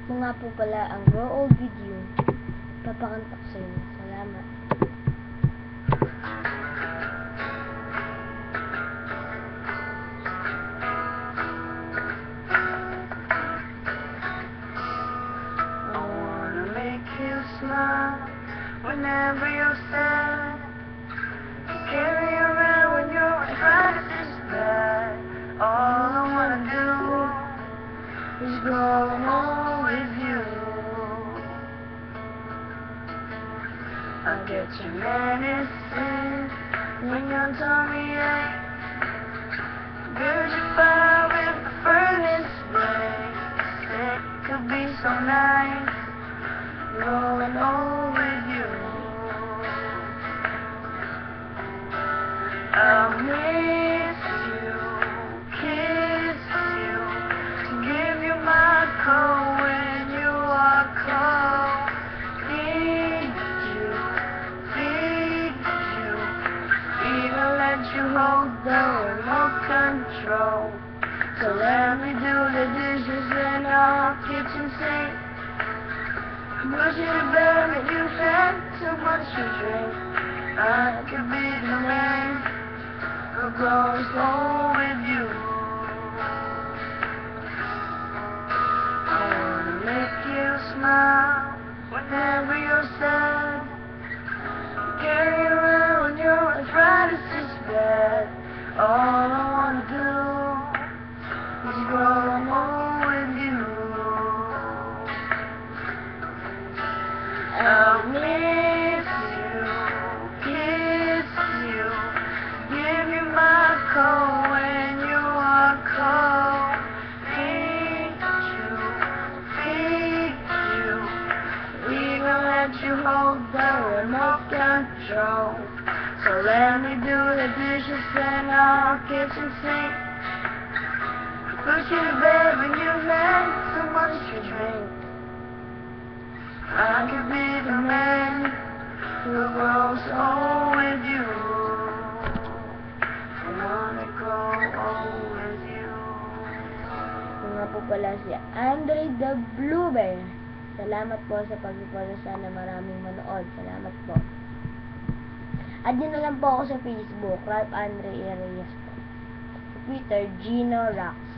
Ito nga po pala ang Grow Old With You. Papakanta ko sa inyo. Salamat. I wanna make you smile whenever you're sad. Carry you around when your advice is bad. All I wanna do is grow old with you. I'll get your medicine when your tummy aches. Build your fire with the furnace blaze. It could be so nice growing old with you. I'll miss you, kiss you, give you my coat when you are cold. Feed you, even let you hold the remote control. So let me do the dishes in our kitchen sink. Push you to bed when you've had too much to drink. I could be the man who grows old with you. I wanna make you smile whenever you're sad. Carry you around when your arthritis is bad. All I wanna do is grow old with you. I'll miss you, kiss you, give you my coat when you are cold. Feed you, even let you hold the remote control. So let me do the dishes in our kitchen sink. Push you to bed when you've had too much to drink. I could be the man who grows old with you. I wanna grow old with you. Ito nga po pala si Andre the Bluebear. Salamat po sa pag-follow. Sana maraming manood. Salamat po. Add nyo na lang po ako sa Facebook, Ralph Andre Arias po. Sa Twitter, Gino Rocks.